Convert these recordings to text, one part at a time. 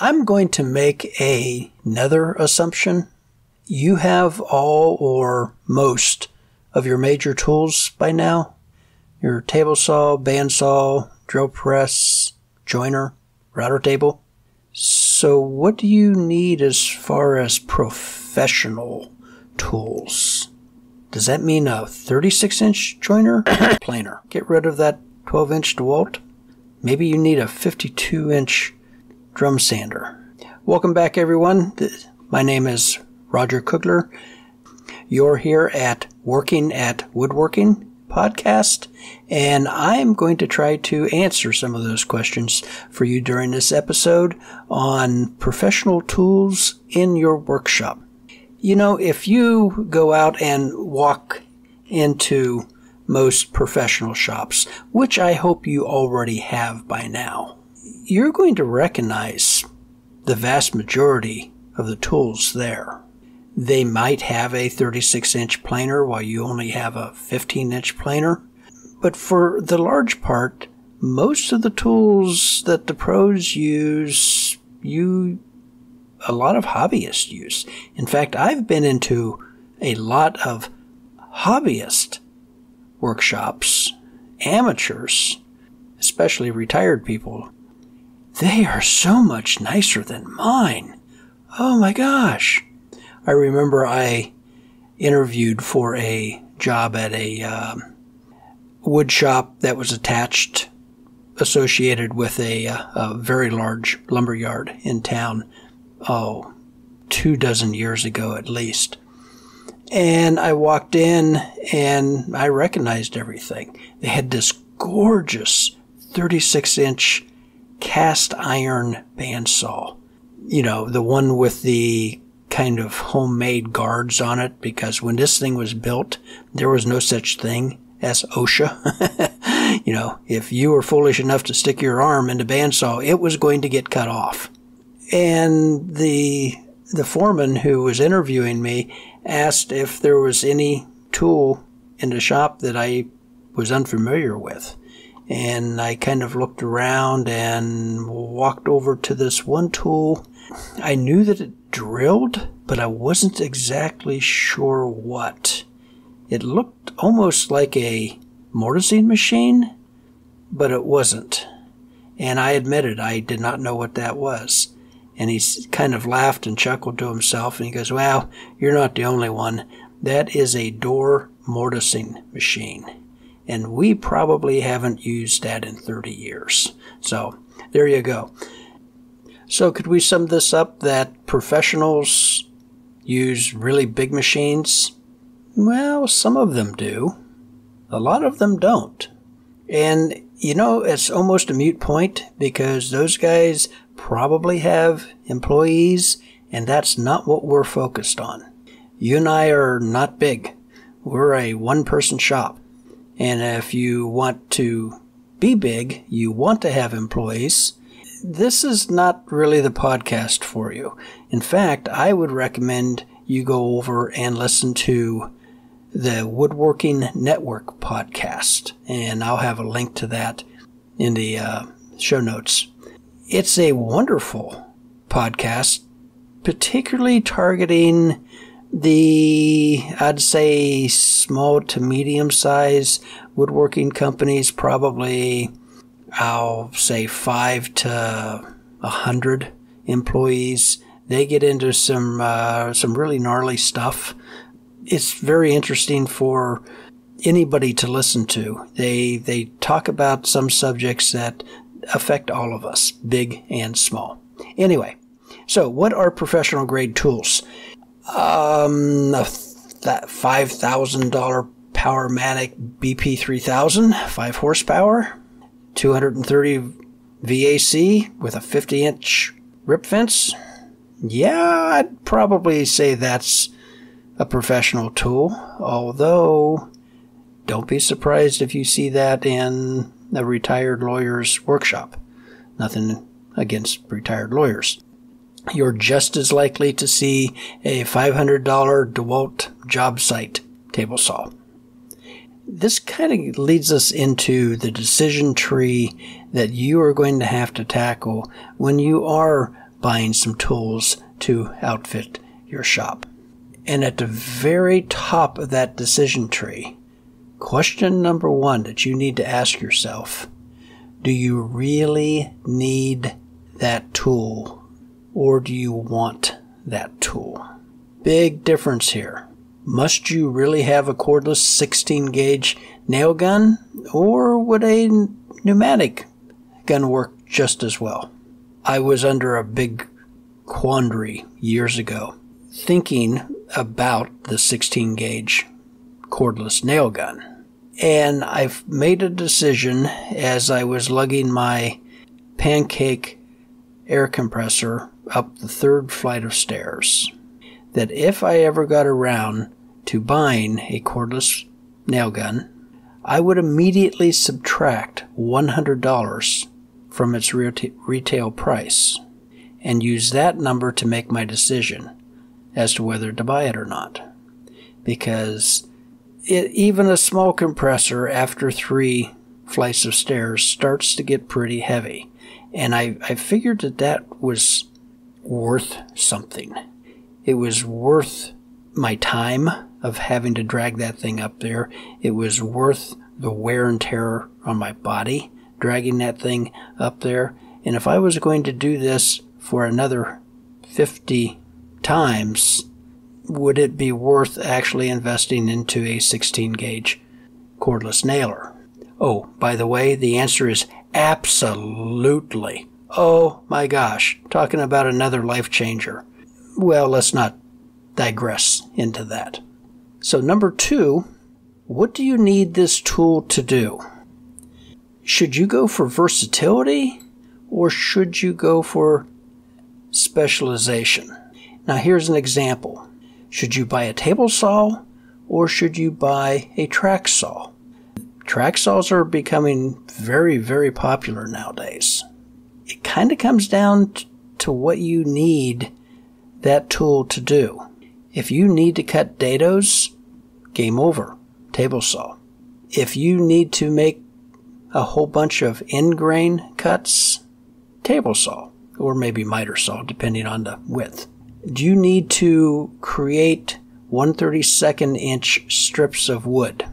I'm going to make another assumption. You have all or most of your major tools by now. Your table saw, bandsaw, drill press, joiner, router table. So what do you need as far as professional tools? Does that mean a 36-inch joiner? Planer. Get rid of that 12-inch DeWalt. Maybe you need a 52-inch drum sander. Welcome back, everyone. My name is Roger Kugler. You're here at At Woodworking Podcast, and I'm going to try to answer some of those questions for you during this episode on professional tools in your workshop. You know, if you go out and walk into most professional shops, which I hope you already have by now, you're going to recognize the vast majority of the tools there. They might have a 36-inch planer while you only have a 15-inch planer, but for the large part, most of the tools that the pros use, a lot of hobbyists use. In fact, I've been into a lot of hobbyist workshops, amateurs, especially retired people. They are so much nicer than mine. Oh my gosh. I remember I interviewed for a job at a wood shop that was associated with a very large lumber yard in town. 24 years ago at least. And I walked in and I recognized everything. They had this gorgeous 36-inch cast iron bandsaw. You know, the one with the kind of homemade guards on it, because when this thing was built, there was no such thing as OSHA. You know, if you were foolish enough to stick your arm in the bandsaw, it was going to get cut off. And the foreman who was interviewing me asked if there was any tool in the shop that I was unfamiliar with. And I kind of looked around and walked over to this one tool. I knew that it drilled, but I wasn't exactly sure what. It looked almost like a mortising machine, but it wasn't. And I admitted I did not know what that was. And he kind of laughed and chuckled to himself, and he goes, "Well, you're not the only one. That is a door mortising machine. And we probably haven't used that in 30 years. So there you go." So could we sum this up that professionals use really big machines? Well, some of them do. A lot of them don't. And, you know, it's almost a moot point, because those guys probably have employees, and that's not what we're focused on. You and I are not big. We're a one-person shop. And if you want to be big, you want to have employees, this is not really the podcast for you. In fact, I would recommend you go over and listen to the Woodworking Network podcast, and I'll have a link to that in the show notes. It's a wonderful podcast, particularly targeting the, I'd say, small to medium-sized woodworking companies, probably, I'll say 5 to 100 employees. They get into some really gnarly stuff. It's very interesting for anybody to listen to. They talk about some subjects that affect all of us, big and small. Anyway, so what are professional grade tools? That $5,000 Powermatic BP3000, 5 horsepower, 230 VAC with a 50-inch rip fence. Yeah, I'd probably say that's a professional tool, although don't be surprised if you see that in a retired lawyer's workshop. Nothing against retired lawyers. You're just as likely to see a $500 DeWalt job site table saw. This kind of leads us into the decision tree that you are going to have to tackle when you are buying some tools to outfit your shop. And at the very top of that decision tree, question number 1 that you need to ask yourself, do you really need that tool, or do you want that tool? Big difference here. Must you really have a cordless 16 gauge nail gun, or would a pneumatic gun work just as well? I was under a big quandary years ago, thinking about the 16 gauge cordless nail gun. And I've made a decision as I was lugging my pancake air compressor up the 3rd flight of stairs, that if I ever got around to buying a cordless nail gun, I would immediately subtract $100 from its retail price and use that number to make my decision as to whether to buy it or not. Because even a small compressor after 3 flights of stairs starts to get pretty heavy. And I figured that was worth something. It was worth my time of having to drag that thing up there. It was worth the wear and tear on my body, dragging that thing up there. And if I was going to do this for another 50 times, would it be worth actually investing into a 16 gauge cordless nailer? Oh, by the way, the answer is absolutely. Oh my gosh, talking about another life changer. Well, let's not digress into that. So number 2, what do you need this tool to do? Should you go for versatility, or should you go for specialization? Now here's an example. Should you buy a table saw, or should you buy a track saw? Track saws are becoming very, very popular nowadays. It kind of comes down to what you need that tool to do. If you need to cut dados, game over, table saw. If you need to make a whole bunch of end grain cuts, table saw, or maybe miter saw, depending on the width. Do you need to create 1/32 inch strips of wood?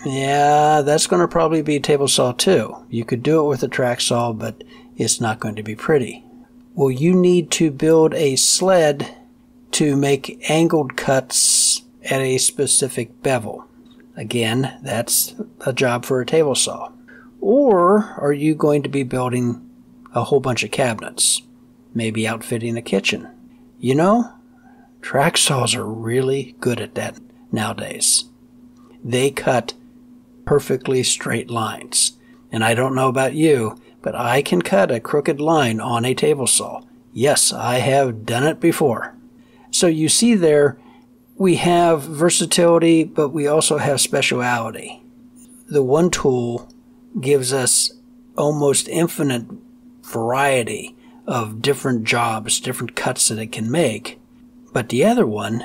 Yeah, that's going to probably be a table saw too. You could do it with a track saw, but it's not going to be pretty. Well, you need to build a sled to make angled cuts at a specific bevel. Again, that's a job for a table saw. Or are you going to be building a whole bunch of cabinets? Maybe outfitting a kitchen. You know, track saws are really good at that nowadays. They cut perfectly straight lines. And I don't know about you, but I can cut a crooked line on a table saw. Yes, I have done it before. So you see there, we have versatility, but we also have speciality. The one tool gives us almost infinite variety of different jobs, different cuts that it can make. But the other one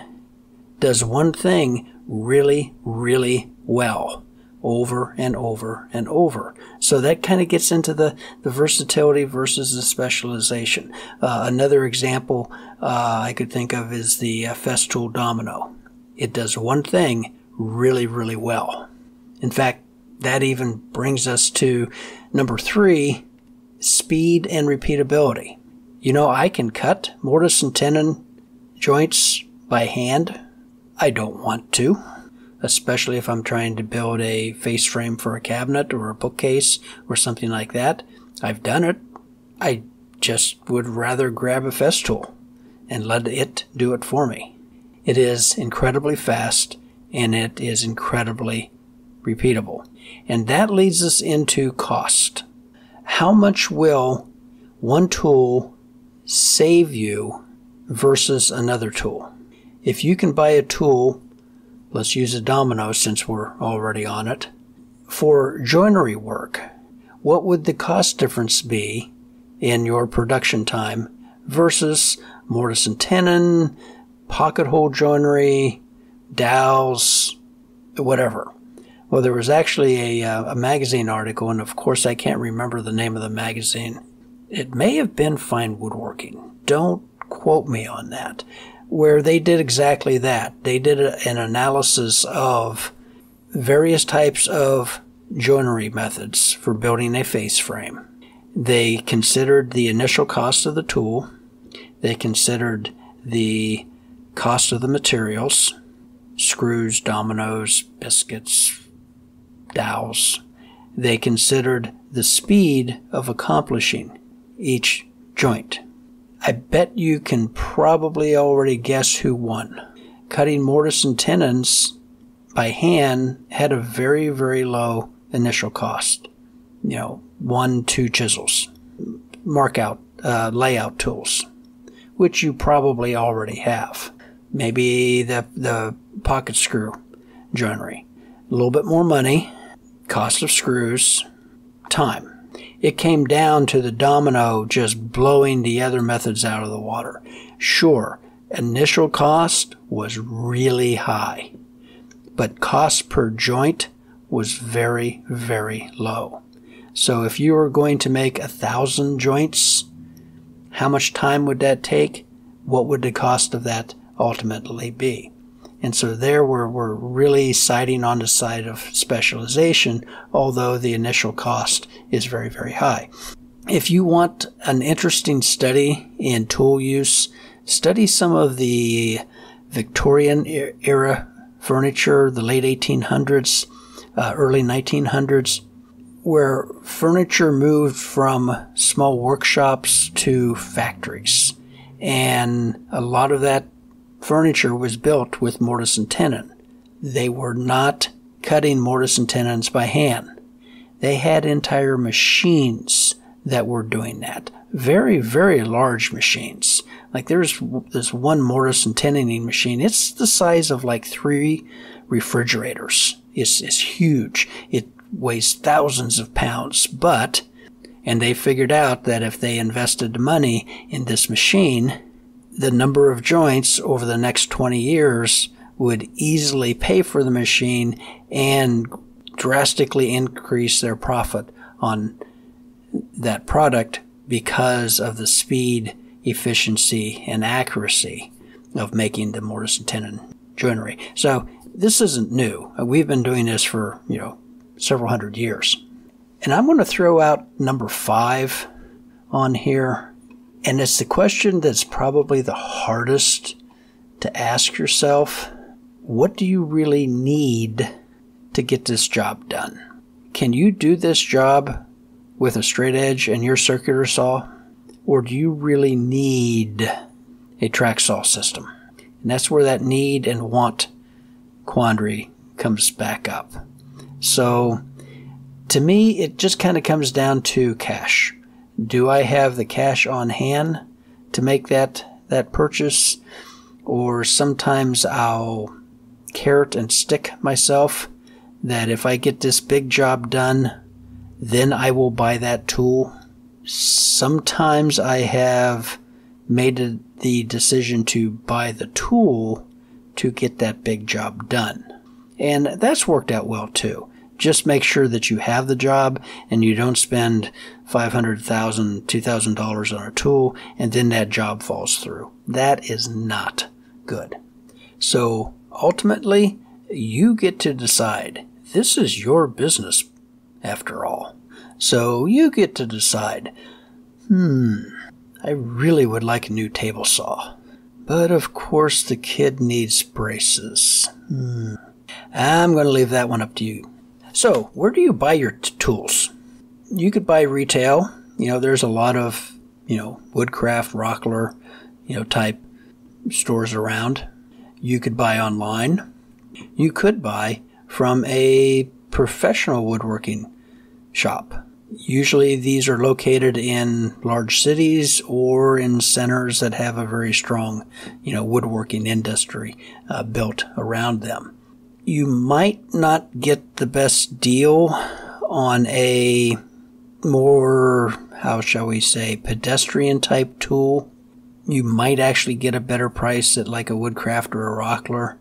does one thing really, really well, over and over and over. So that kind of gets into the versatility versus the specialization. Another example I could think of is the Festool Domino. It does one thing really, really well. In fact, that even brings us to number 3, speed and repeatability. You know, I can cut mortise and tenon joints by hand. I don't want to, especially if I'm trying to build a face frame for a cabinet or a bookcase or something like that. I've done it. I just would rather grab a Festool and let it do it for me. It is incredibly fast and it is incredibly repeatable. And that leads us into cost. How much will one tool save you versus another tool? If you can buy a tool, let's use a domino since we're already on it, for joinery work, what would the cost difference be in your production time versus mortise and tenon, pocket hole joinery, dowels, whatever? Well, there was actually a magazine article, and of course I can't remember the name of the magazine, It may have been Fine Woodworking. Don't quote me on that. Where they did exactly that. They did an analysis of various types of joinery methods for building a face frame. They considered the initial cost of the tool. They considered the cost of the materials, screws, dominoes, biscuits, dowels. They considered the speed of accomplishing each joint. I bet you can probably already guess who won. Cutting mortise and tenons by hand had a very, very low initial cost. 1-2 chisels, layout tools, which you probably already have. Maybe the pocket screw joinery. A little bit more money, cost of screws, time. It came down to the domino just blowing the other methods out of the water. Sure, initial cost was really high, but cost per joint was very, very low. So if you were going to make 1,000 joints, how much time would that take? What would the cost of that ultimately be? And so there we're really siding on the side of specialization, although the initial cost is very, very high. If you want an interesting study in tool use, study some of the Victorian era furniture, the late 1800s, early 1900s, where furniture moved from small workshops to factories. And a lot of that furniture was built with mortise and tenon. They were not cutting mortise and tenons by hand. They had entire machines that were doing that. Very, very large machines. Like there's this one mortise and tenoning machine. It's the size of like 3 refrigerators. It's huge. It weighs thousands of pounds. And they figured out that if they invested the money in this machine, the number of joints over the next 20 years would easily pay for the machine and drastically increase their profit on that product because of the speed, efficiency, and accuracy of making the mortise and tenon joinery. So this isn't new. We've been doing this for, several hundred years. And I'm going to throw out number 5 on here. And it's the question that's probably the hardest to ask yourself. What do you really need to get this job done? Can you do this job with a straight edge and your circular saw? Or do you really need a track saw system? And that's where that need and want quandary comes back up. So to me, it just kind of comes down to cash. Do I have the cash on hand to make that purchase? Or sometimes I'll carrot and stick myself that if I get this big job done, then I will buy that tool. Sometimes I have made the decision to buy the tool to get that big job done. And that's worked out well too. Just make sure that you have the job and you don't spend $500,000, $2,000 on a tool and then that job falls through. That is not good. So ultimately, you get to decide. This is your business after all. So you get to decide, I really would like a new table saw. But of course the kid needs braces. I'm going to leave that one up to you. So, where do you buy your tools? You could buy retail. There's a lot of, Woodcraft, Rockler, type stores around. You could buy online. You could buy from a professional woodworking shop. Usually these are located in large cities or in centers that have a very strong, woodworking industry built around them. You might not get the best deal on a more, pedestrian type tool. You might actually get a better price at like a Woodcraft or a Rockler.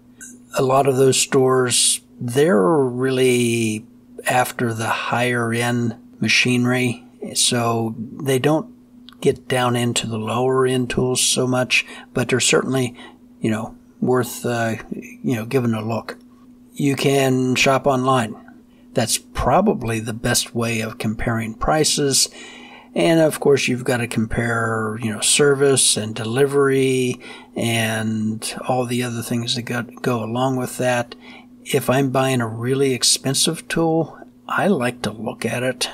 A lot of those stores, they're really after the higher end machinery, so they don't get down into the lower end tools so much, but they're certainly, worth, giving a look. You can shop online. That's probably the best way of comparing prices. And of course, you've got to compare, service and delivery and all the other things that go along with that. If I'm buying a really expensive tool, I like to look at it.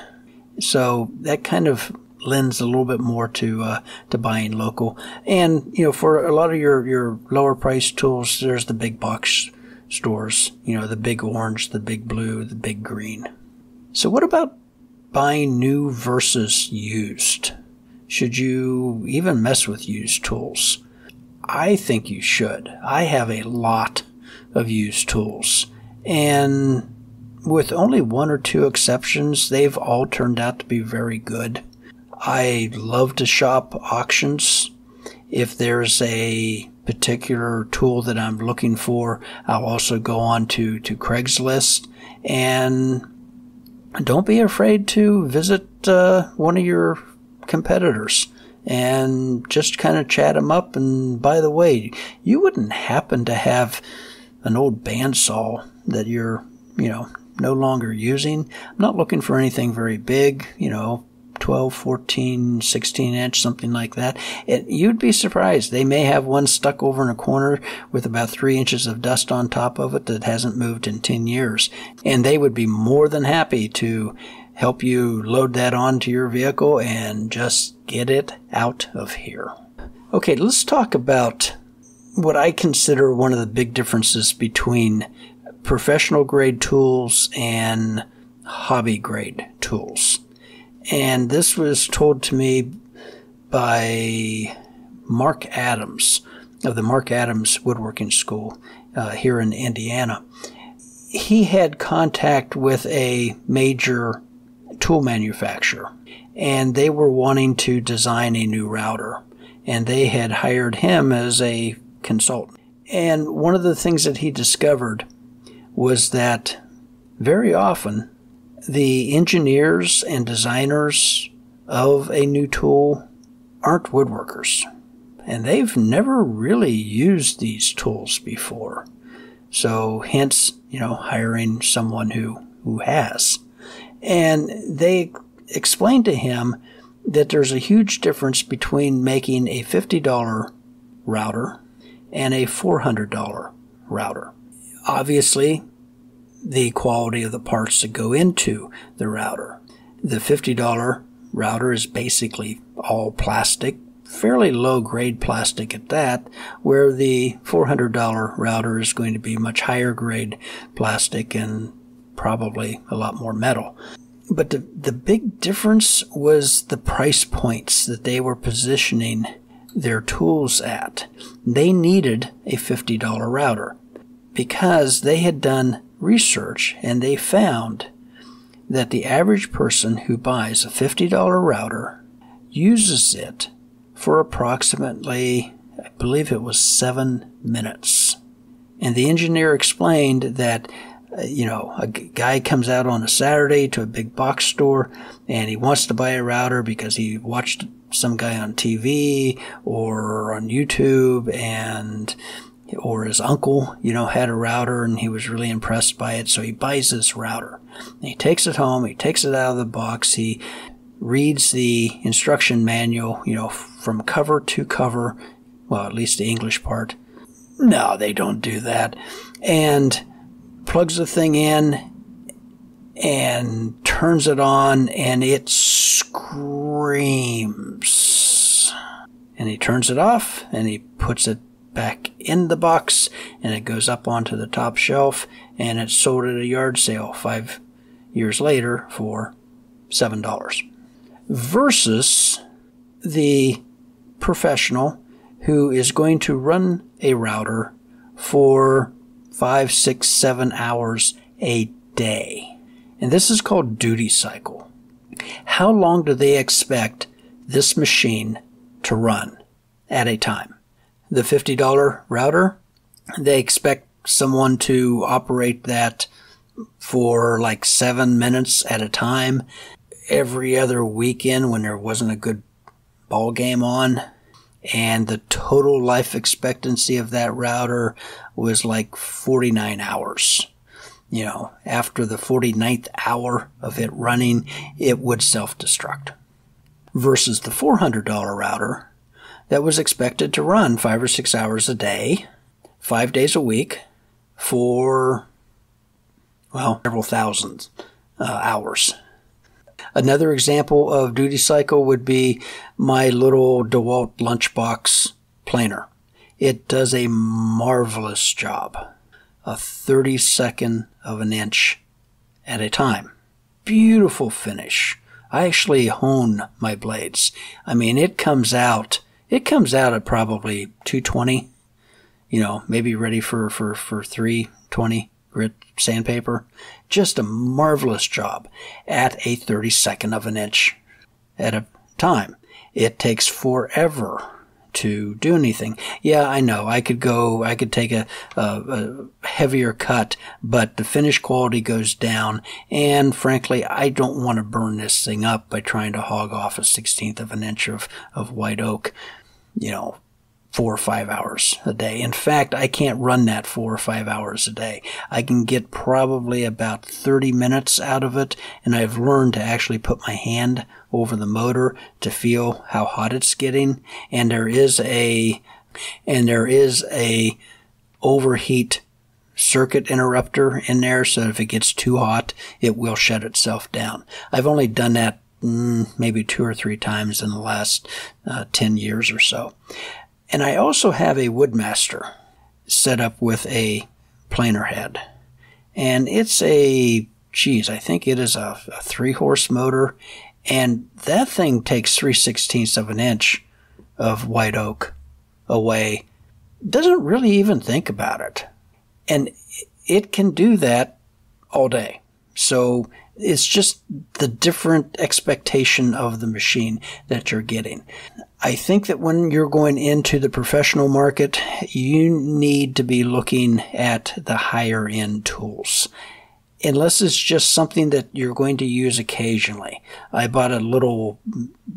So that kind of lends a little bit more to buying local. And, for a lot of your lower priced tools, there's the big box stores, the big orange, the big blue, the big green. So what about buying new versus used? Should you even mess with used tools? I think you should. I have a lot of used tools, and with only one or two exceptions, they've all turned out to be very good. I love to shop auctions. If there's a particular tool that I'm looking for, I'll also go on to Craigslist. And don't be afraid to visit one of your competitors and just kind of chat them up. And by the way, you wouldn't happen to have an old bandsaw that you're, no longer using. I'm not looking for anything very big, 12, 14, 16 inch, something like that. You'd be surprised. They may have one stuck over in a corner with about 3 inches of dust on top of it that hasn't moved in 10 years. And they would be more than happy to help you load that onto your vehicle and just get it out of here. Okay, let's talk about what I consider one of the big differences between professional grade tools and hobby grade tools. And this was told to me by Mark Adams of the Mark Adams Woodworking School here in Indiana. He had contact with a major tool manufacturer, and they were wanting to design a new router, and they had hired him as a consultant. And one of the things that he discovered was that very often the engineers and designers of a new tool aren't woodworkers, and they've never really used these tools before. So hence, hiring someone who has. And they explained to him that there's a huge difference between making a $50 router and a $400 router. Obviously, the quality of the parts that go into the router. The $50 router is basically all plastic, fairly low-grade plastic at that, where the $400 router is going to be much higher-grade plastic and probably a lot more metal. But the big difference was the price points that they were positioning their tools at. They needed a $50 router because they had done research and they found that the average person who buys a $50 router uses it for approximately, I believe it was 7 minutes. And the engineer explained that a guy comes out on a Saturday to a big box store and he wants to buy a router because he watched some guy on TV or on YouTube or his uncle, had a router and he was really impressed by it. So he buys this router. And he takes it home. He takes it out of the box. He reads the instruction manual, from cover to cover. Well, at least the English part. No, they don't do that. And plugs the thing in and turns it on and it screams. And he turns it off and he puts it back in the box and it goes up onto the top shelf and it's sold at a yard sale 5 years later for $7. Versus the professional who is going to run a router for 5, 6, 7 hours a day. And this is called duty cycle. How long do they expect this machine to run at a time? The $50 router, they expect someone to operate that for like 7 minutes at a time every other weekend when there wasn't a good ball game on. And the total life expectancy of that router was like 49 hours. After the 49th hour of it running, it would self-destruct. Versus the $400 router that was expected to run 5 or 6 hours a day, 5 days a week for, several thousand hours. Another example of duty cycle would be my little DeWalt lunchbox planer. It does a marvelous job. A 32nd of an inch at a time. Beautiful finish. I actually hone my blades. It comes out at probably 220, maybe ready for 320 grit sandpaper. Just a marvelous job at a 32nd of an inch at a time. It takes forever to do anything. Yeah, I know. I could take a heavier cut, but the finish quality goes down. And frankly, I don't want to burn this thing up by trying to hog off a 16th of an inch of white oak, 4 or 5 hours a day. In fact, I can't run that 4 or 5 hours a day. I can get probably about 30 minutes out of it, and I've learned to actually put my hand over the motor to feel how hot it's getting. And there is a overheat circuit interrupter in there, so if it gets too hot, it will shut itself down. I've only done that maybe 2 or 3 times in the last 10 years or so. And I also have a Woodmaster set up with a planer head. And it's I think it is a 3-horse motor. And that thing takes 3/16 of an inch of white oak away. Doesn't really even think about it. And it can do that all day. So it's just the different expectation of the machine that you're getting. I think that when you're going into the professional market, you need to be looking at the higher end tools. Unless it's just something that you're going to use occasionally. I bought a little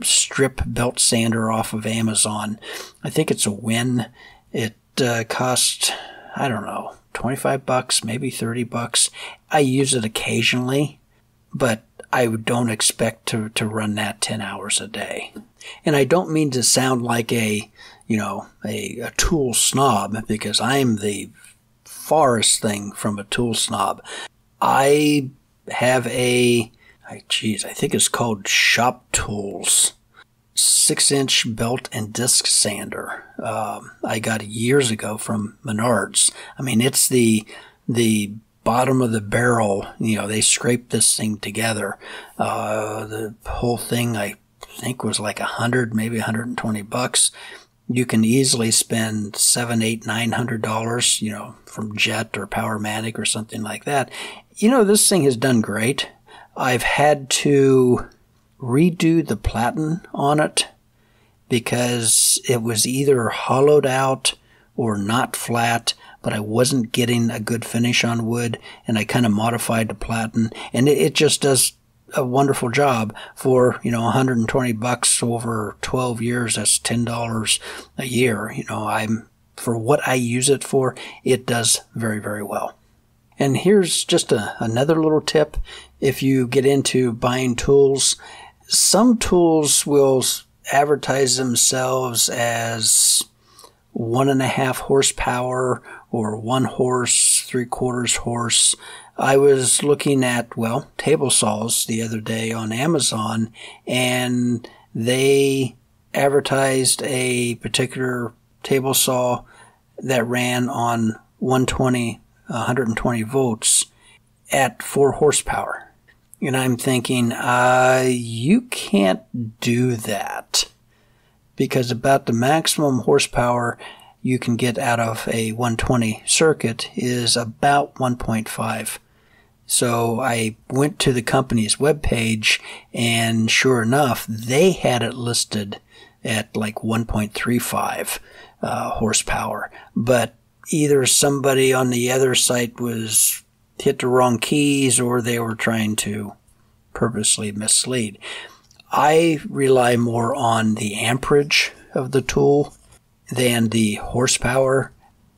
strip belt sander off of Amazon. I think it's a Win. It cost, I don't know, $25, maybe $30. I use it occasionally, but I don't expect to run that 10 hours a day. And I don't mean to sound like a tool snob, because I'm the farthest thing from a tool snob. I have I think it's called Shop Tools 6-inch belt and disc sander. I got it years ago from Menards. It's the bottom of the barrel. They scraped this thing together. The whole thing, I think, was like $100, maybe $120. You can easily spend $700, $800, $900, from Jet or Powermatic or something like that. This thing has done great. I've had to redo the platen on it because it was either hollowed out or not flat, but I wasn't getting a good finish on wood, and I kind of modified the platen, and it just does a wonderful job for, $120 over 12 years. That's $10 a year. For what I use it for, it does very, very well. And here's just another little tip. If you get into buying tools, some tools will advertise themselves as 1.5 horsepower or 1 horse, 3/4 horse. I was looking at, table saws the other day on Amazon, and they advertised a particular table saw that ran on 120 volts at 4 horsepower. And I'm thinking, you can't do that, because about the maximum horsepower you can get out of a 120 circuit is about 1.5. So I went to the company's webpage, and sure enough, they had it listed at like 1.35 horsepower. But either somebody on the other site hit the wrong keys, or they were trying to purposely mislead. I rely more on the amperage of the tool than the horsepower,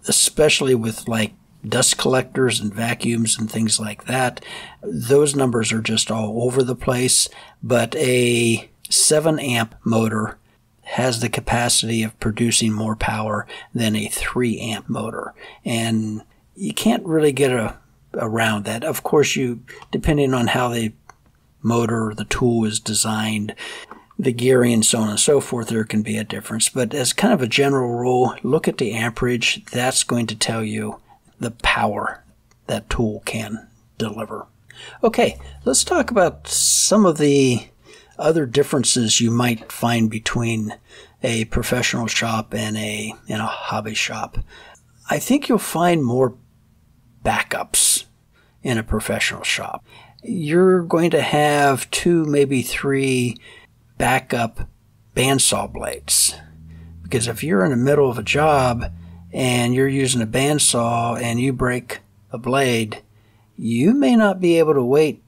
especially with like dust collectors and vacuums and things like that. Those numbers are just all over the place, but a 7 amp motor has the capacity of producing more power than a 3 amp motor. And you can't really get around that. Of course, depending on how the motor or the tool is designed, the gearing and so on and so forth, there can be a difference. But as kind of a general rule, look at the amperage. That's going to tell you the power that tool can deliver. Okay, let's talk about some of the other differences you might find between a professional shop and a hobby shop. I think you'll find more backups in a professional shop. You're going to have 2, maybe 3 backup bandsaw blades. Because if you're in the middle of a job and you're using a bandsaw and you break a blade, you may not be able to wait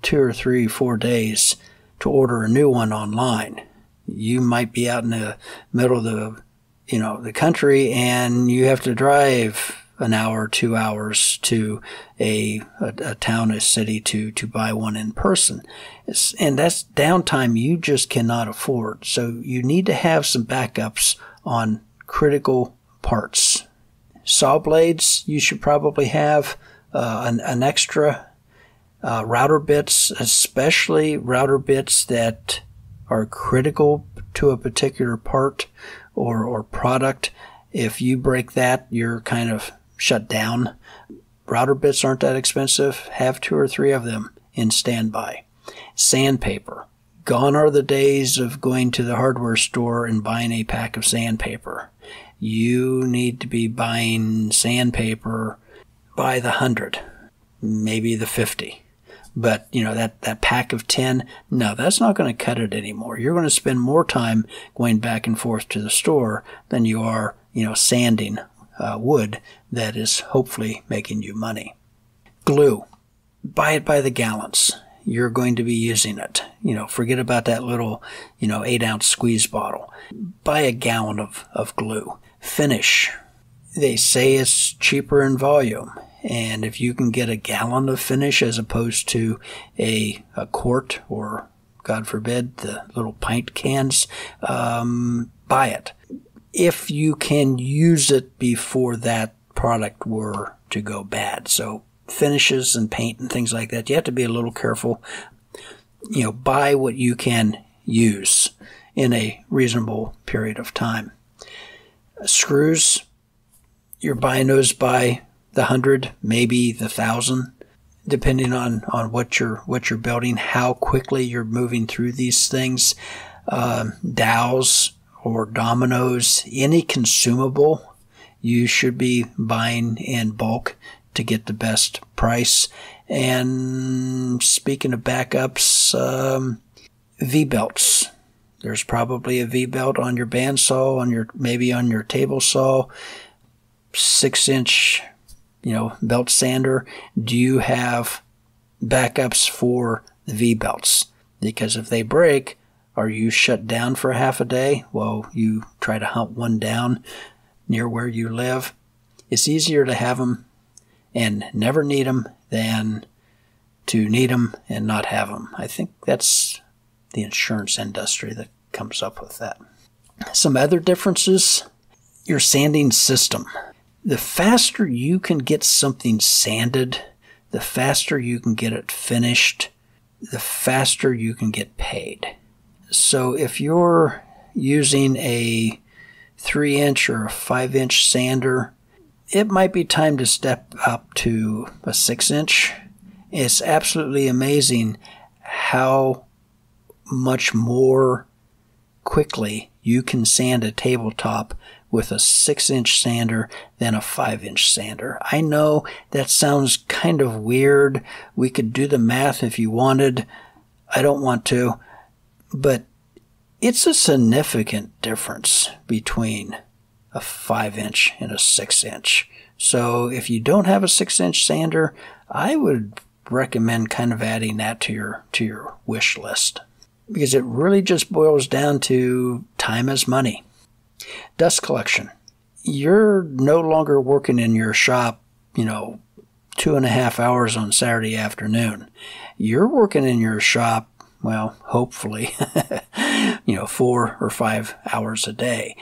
2 or 3, 4 days to order a new one online. You might be out in the middle of the country and you have to drive an hour, 2 hours to a town, a city to buy one in person. And that's downtime you just cannot afford. So you need to have some backups on critical parts. Saw blades, you should probably have an extra. Router bits, especially router bits that are critical to a particular part or product. If you break that, you're kind of shut down. Router bits aren't that expensive. Have 2 or 3 of them in standby. Sandpaper. Gone are the days of going to the hardware store and buying a pack of sandpaper. You need to be buying sandpaper by the 100, maybe the 50. But, that pack of 10, no, that's not going to cut it anymore. You're going to spend more time going back and forth to the store than you are, sanding wood that is hopefully making you money. Glue. Buy it by the gallons. You're going to be using it. Forget about that little, 8-ounce squeeze bottle. Buy a gallon of glue. Finish. They say it's cheaper in volume. And if you can get a gallon of finish as opposed to a quart or, God forbid, the little pint cans, buy it. If you can use it before that product were to go bad. So finishes and paint and things like that, you have to be a little careful. Buy what you can use in a reasonable period of time. Screws, you're buying those by the 100, maybe the 1,000, depending on what you're building, how quickly you're moving through these things. Dowels or dominoes, any consumable, you should be buying in bulk to get the best price. And speaking of backups, V-belts. There's probably a V-belt on your bandsaw, maybe on your table saw, 6-inch belt sander. Do you have backups for the V-belts? Because if they break, are you shut down for half a day while you try to hunt one down near where you live? It's easier to have them and never need them than to need them and not have them. I think that's the insurance industry that comes up with that. Some other differences, your sanding system. The faster you can get something sanded, the faster you can get it finished, the faster you can get paid. So if you're using a 3-inch or a 5-inch sander, it might be time to step up to a 6-inch. It's absolutely amazing how much more quickly you can sand a tabletop with a 6-inch sander than a 5-inch sander. I know that sounds kind of weird. We could do the math if you wanted. I don't want to. But it's a significant difference between a 5-inch and a 6-inch. So if you don't have a 6-inch sander, I would recommend kind of adding that to your wish list. because it really just boils down to time is money. Dust collection. You're no longer working in your shop, 2.5 hours on Saturday afternoon. You're working in your shop, well, hopefully, 4 or 5 hours a day.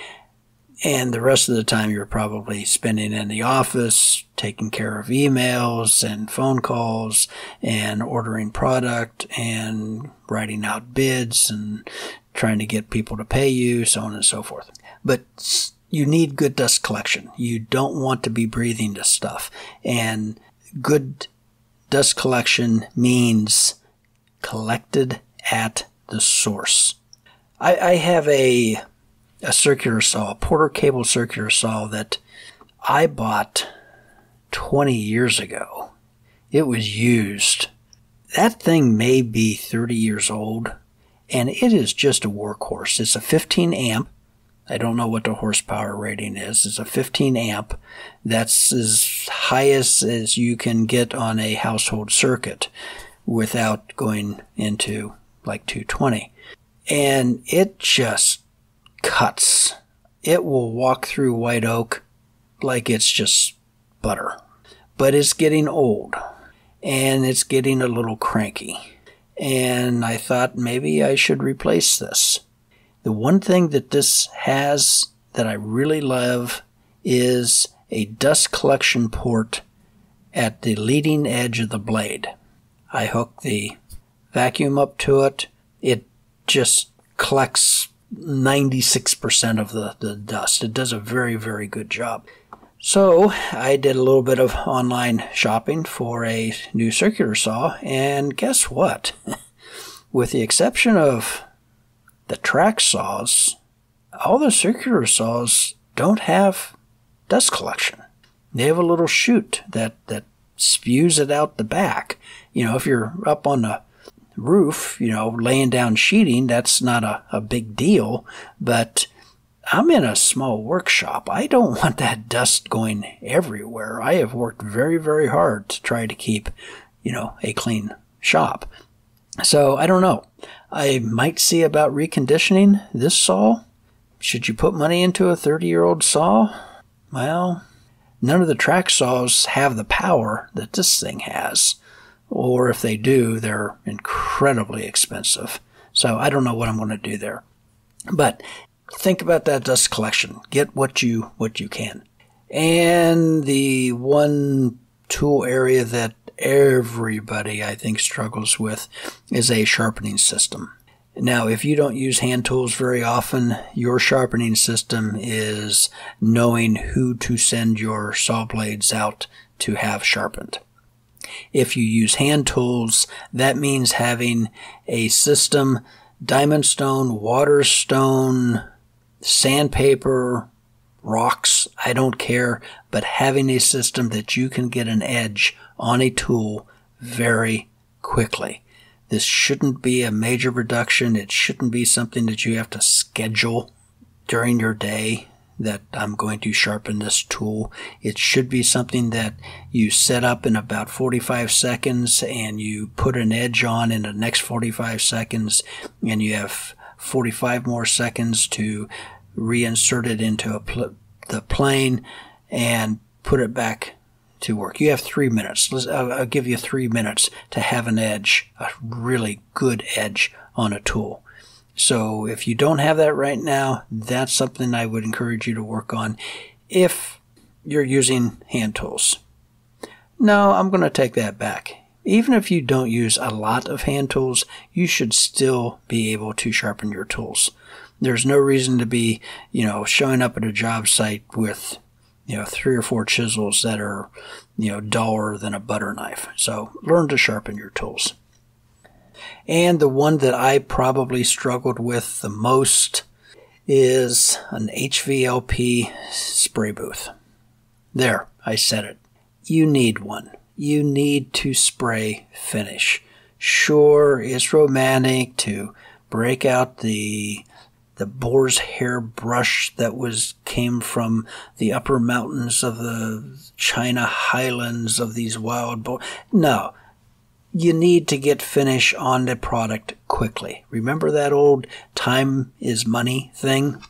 And the rest of the time you're probably spending in the office, taking care of emails and phone calls and ordering product and writing out bids and trying to get people to pay you, so on and so forth. But you need good dust collection. You don't want to be breathing this stuff. And good dust collection means collected at the source. I have a circular saw, a Porter cable circular saw that I bought 20 years ago. It was used. That thing may be 30 years old, and it is just a workhorse. It's a 15 amp. I don't know what the horsepower rating is. It's a 15 amp. That's as highest as you can get on a household circuit without going into like 220. And it just cuts. It will walk through white oak like it's just butter. But it's getting old, and it's getting a little cranky. And I thought maybe I should replace this. The one thing that this has that I really love is a dust collection port at the leading edge of the blade. I hook the vacuum up to it. It just collects 96% of the dust. It does a very, very good job. So I did a little bit of online shopping for a new circular saw, and guess what? With the exception of the track saws, all the circular saws don't have dust collection. They have a little chute that spews it out the back. If you're up on the roof, laying down sheeting, that's not a big deal, but I'm in a small workshop. I don't want that dust going everywhere. I have worked very, very hard to try to keep, a clean shop. So I don't know. I might see about reconditioning this saw. Should you put money into a 30-year-old saw? Well, none of the track saws have the power that this thing has. Or if they do, they're incredibly expensive. So I don't know what I'm going to do there. But think about that dust collection. Get what you can. And the one tool area that everybody, I think, struggles with is a sharpening system. Now, if you don't use hand tools very often, your sharpening system is knowing who to send your saw blades out to have sharpened. If you use hand tools, that means having a system, diamond stone, water stone, sandpaper, rocks, I don't care, but having a system that you can get an edge on a tool very quickly. This shouldn't be a major reduction. It shouldn't be something that you have to schedule during your day that I'm going to sharpen this tool. It should be something that you set up in about 45 seconds and you put an edge on in the next 45 seconds, and you have 45 more seconds to reinsert it into the plane and put it back to work. You have 3 minutes. I'll give you 3 minutes to have an edge, a really good edge on a tool. So if you don't have that right now, that's something I would encourage you to work on if you're using hand tools. No, I'm going to take that back. Even if you don't use a lot of hand tools, you should still be able to sharpen your tools. There's no reason to be, showing up at a job site with, 3 or 4 chisels that are, duller than a butter knife. So learn to sharpen your tools. And the one that I probably struggled with the most is an HVLP spray booth. There, I said it. You need one. You need to spray finish. Sure, it's romantic to break out the boar's hair brush that came from the upper mountains of the China highlands of these wild boars. No. you need to get finish on the product quickly. Remember that old time is money thing?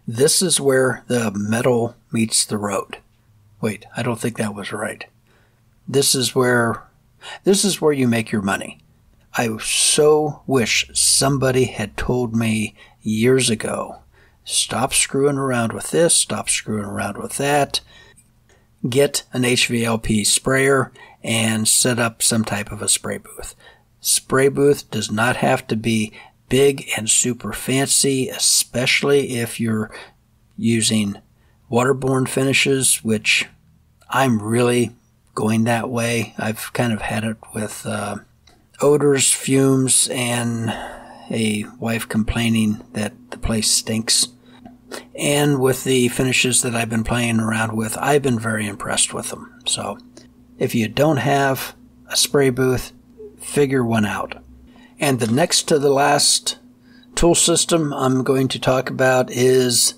This is where the metal meets the road. Wait, I don't think that was right. This is where you make your money. I so wish somebody had told me years ago, stop screwing around with this, stop screwing around with that. Get an HVLP sprayer and set up some type of a spray booth. Spray booth does not have to be big and super fancy, especially if you're using waterborne finishes, which I'm really going that way. I've kind of had it with odors, fumes, and a wife complaining that the place stinks. And with the finishes that I've been playing around with, I've been very impressed with them. So if you don't have a spray booth, figure one out. And the next to the last tool system I'm going to talk about is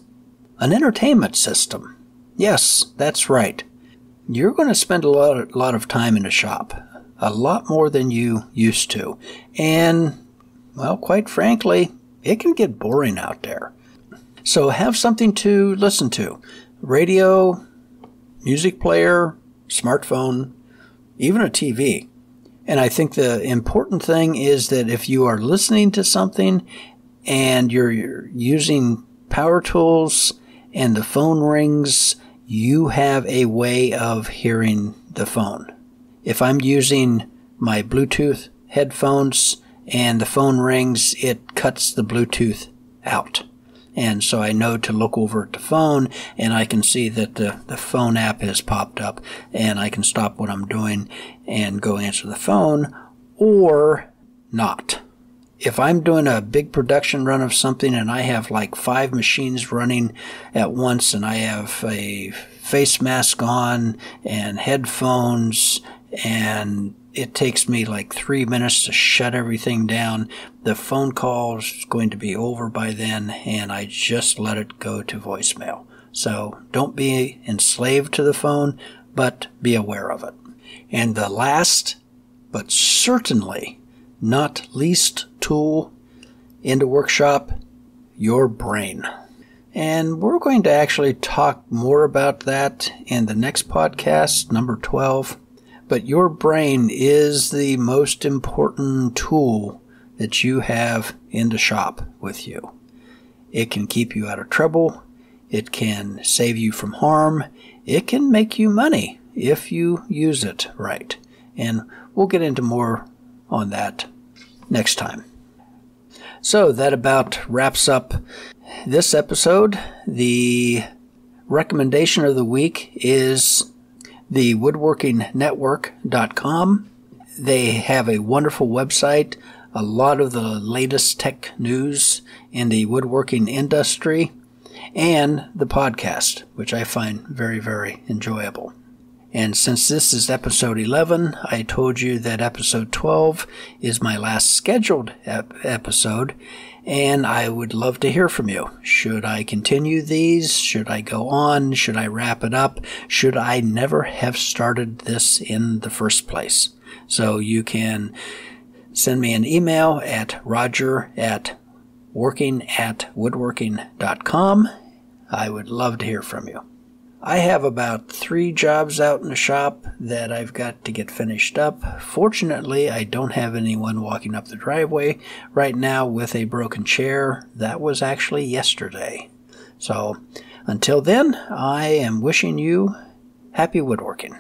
an entertainment system. Yes, that's right. You're going to spend a lot of time in the shop, a lot more than you used to. And, well, quite frankly, it can get boring out there. So have something to listen to. Radio, music player, smartphone, even a TV. And I think the important thing is that if you are listening to something and you're using power tools and the phone rings, you have a way of hearing the phone. If I'm using my Bluetooth headphones and the phone rings, it cuts the Bluetooth out. And so I know to look over at the phone, and I can see that the phone app has popped up, and I can stop what I'm doing and go answer the phone, or not. If I'm doing a big production run of something and I have like 5 machines running at once, and I have a face mask on and headphones, and it takes me like 3 minutes to shut everything down, the phone call is going to be over by then, and I just let it go to voicemail. So don't be enslaved to the phone, but be aware of it. And the last, but certainly not least tool in the workshop, your brain. And we're going to actually talk more about that in the next podcast, number 12. But your brain is the most important tool that you have in the shop with you. It can keep you out of trouble. It can save you from harm. It can make you money if you use it right. And we'll get into more on that next time. So that about wraps up this episode. The recommendation of the week is the woodworkingnetwork.com. They have a wonderful website, a lot of the latest tech news in the woodworking industry, and the podcast, which I find very, very enjoyable. And since this is episode 11, I told you that episode 12 is my last scheduled episode, and I would love to hear from you. Should I continue these? Should I go on? Should I wrap it up? Should I never have started this in the first place? So you can send me an email at roger@working@woodworking.com. I would love to hear from you. I have about 3 jobs out in the shop that I've got to get finished up. Fortunately, I don't have anyone walking up the driveway right now with a broken chair. That was actually yesterday. So until then, I am wishing you happy woodworking.